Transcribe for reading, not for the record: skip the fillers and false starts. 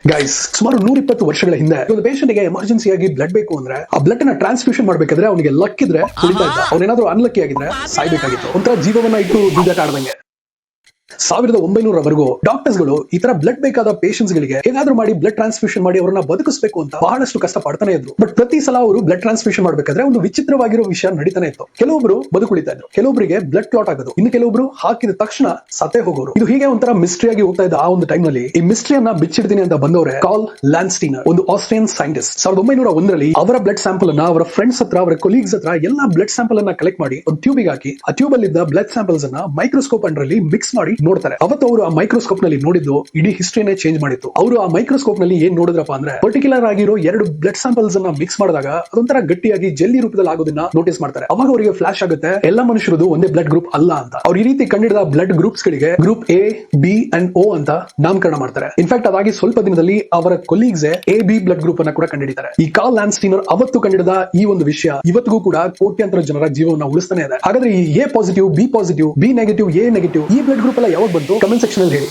Guys, ಸುಮಾರು 120 ವರ್ಷಗಳ ಹಿಂದೆ ಒಂದು ಪೇಷಂಟ್ ಗೆ ಎಮರ್ಜೆನ್ಸಿ ಆಗಿ ಬ್ಲಡ್ ಬೇಕು ಅಂದ್ರೆ ಆ ಬ್ಲಡ್ ನ ಟ್ರಾನ್ಸ್ಫ್ಯೂಷನ್ ಮಾಡ್ಬೇಕಾದ್ರೆ ಅವನಿಗೆ ಲಕ್ ಇದ್ರೆ ಉಳಿತಾ ಇದ್ದ, ಅವನೇನಾದ್ರೂ ಅನ್ಲಕ್ಕಿ ಆಗಿದ್ರೆ ಸಾಯ್ಬೇಕಾಗಿತ್ತು. ಒಂಥರ ಜೀವವನ್ನ ಇಟ್ಟು ಜೂಜಾಟ ಆಡ್ದಂಗೆ. 1900ರವರೆಗೂ ಡಾಕ್ಟರ್ಸ್ ಗಳು ಈ ತರ ಬ್ಲಡ್ ಬೇಕಾದ ಪೇಷಂಟ್ಸ್ ಗಳಿಗೆ ಹೇಗಾದ್ರೂ ಮಾಡಿ ಬ್ಲಡ್ ಟ್ರಾನ್ಸ್ಫ್ಯೂಷನ್ ಮಾಡಿ ಅವರನ್ನ ಬದುಕಿಸಬೇಕು ಅಂತ ಬಹಳಷ್ಟು ಕಷ್ಟ ಪಡ್ತಾನೆ ಇದ್ರು. ಬಟ್ ಪ್ರತಿ ಸಲ ಅವರು ಬ್ಲಡ್ ಟ್ರಾನ್ಸ್ಫ್ಯೂಷನ್ ಮಾಡ್ಬೇಕಾದ್ರೆ ಒಂದು ವಿಚಿತ್ರವಾಗಿರೋ ವಿಷಯ ನಡೀತಾನೆ ಇತ್ತು. ಕೆಲವೊಬ್ರು ಬದುಕುಳಿತಾ ಇದ್ರು, ಕೆಲವೊಬ್ಬರಿಗೆ ಬ್ಲಡ್ ಕ್ಲಾಟ್ ಆಗೋದು, ಇನ್ನು ಕೆಲವೊಬ್ರು ಹಾಕಿದ ತಕ್ಷಣ ಸತ್ತೇ ಹೋಗೋರು. ಇದು ಹೀಗೆ ಒಂಥರ ಮಿಸ್ಟ್ರಿ ಆಗಿ ಹೋಗ್ತಾ ಇದ್ದ ಆ ಒಂದು ಟೈಮ್ ನಲ್ಲಿ ಈ ಮಿಸ್ಟ್ರಿಯನ್ನ ಬಿಚ್ಚಿಡ್ತೀನಿ ಅಂತ ಬಂದವರೇ ಕಾರ್ಲ್ ಲ್ಯಾನ್ಸ್ಟೀನರ್, ಒಂದು ಆಸ್ಟ್ರಿಯನ್ ಸೈಂಟಿಸ್ಟ್. 1901ರಲ್ಲಿ ಅವರ ಬ್ಲಡ್ ಸ್ಯಾಂಪಲ್ ಅನ್ನ ಅವರ ಫ್ರೆಂಡ್ಸ್ ಹತ್ರ, ಅವರ ಕೊಲೀಗ್ಸ್ ಹತ್ರ ಎಲ್ಲಾ ಬ್ಲಡ್ ಸ್ಯಾಂಪಲ್ ಅನ್ನ ಕಲೆಕ್ಟ್ ಮಾಡಿ ಒಂದು ಟ್ಯೂಬಿಗೆ ಹಾಕಿ ಆ ಟ್ಯೂಬ್ ಅಲ್ಲಿ ಇದ್ದ ಬ್ಲಡ್ ಸ್ಯಾಂಪಲ್ಸ್ ಅನ್ನ ಮೈಕ್ರೋಸ್ಕೋಪ್ ಅಂಡರಲ್ಲಿ ಮಿಕ್ಸ್ ಮಾಡಿ ನೋಡ್ತಾರೆ. ಅವತ್ತು ಅವರು ಆ ಮೈಕ್ರೋಸ್ಕೋಪ್ ನಲ್ಲಿ ನೋಡಿದ್ದು ಇಡೀ ಹಿಸ್ಟ್ರಿನೇ ಚೇಂಜ್ ಮಾಡಿತ್ತು. ಅವರು ಆ ಮೈಕ್ರೋಸ್ಕೋಪ್ ನಲ್ಲಿ ಏನ್ ನೋಡಿದ್ರಪ್ಪ ಅಂದ್ರೆ ಪರ್ಟಿಕ್ಯುಲರ್ ಆಗಿರೋ 2 ಬ್ಲಡ್ ಸ್ಯಾಂಪಲ್ಸ್ ಅನ್ನ ಮಿಕ್ಸ್ ಮಾಡಿದಾಗ ಅದೊಂಥರ ಗಟ್ಟಿಯಾಗಿ ಜೆಲ್ಲಿ ರೂಪದಲ್ಲಿ ಆಗೋದನ್ನ ನೋಟಿಸ್ ಮಾಡ್ತಾರೆ. ಅವಾಗ ಅವರಿಗೆ ಫ್ಲಾಶ್ ಆಗುತ್ತೆ ಎಲ್ಲ ಮನುಷ್ಯರದು ಒಂದೇ ಬ್ಲಡ್ ಗ್ರೂಪ್ ಅಲ್ಲ ಅಂತ. ಅವ್ರು ಈ ರೀತಿ ಕಂಡಿಡಿದ ಬ್ಲಡ್ ಗ್ರೂಪ್ಸ್ ಗಳಿಗೆ group A, B and O ಅಂತ ನಾಮಕರಣ ಮಾಡ್ತಾರೆ. ಇನ್ಫ್ಯಾಕ್ಟ್ ಅದಾಗಿ ಸ್ವಲ್ಪ ದಿನದಲ್ಲಿ ಅವರ colleagues A B blood group ಅನ್ನ ಕೂಡ ಕಂಡಿಡಿತಾರೆ. ಈ ಕಾರ್ಲ್ ಲ್ಯಾನ್ಸ್ಟೀನರ್ ಅವತ್ತು ಕಂಡಿಡಿದ ಈ ಒಂದು ವಿಷಯ ಇವತ್ತಿಗೂ ಕೂಡ ಕೋಟ್ಯಾಂತರ ಜನರ ಜೀವನವನ್ನು ಉಳಿಸ್ತಾನೆ ಇದೆ. ಹಾಗಾದ್ರೆ ಈ A positive, B positive, B negative, A negative ಈ ಬ್ಲಡ್ ಗ್ರೂಪ್ ಎಲ್ಲ ಯಾವಾಗ ಬಂತು? ಕಮೆಂಟ್ ಸೆಕ್ಷನ್ ಅಲ್ಲಿ ಹೇಳಿ.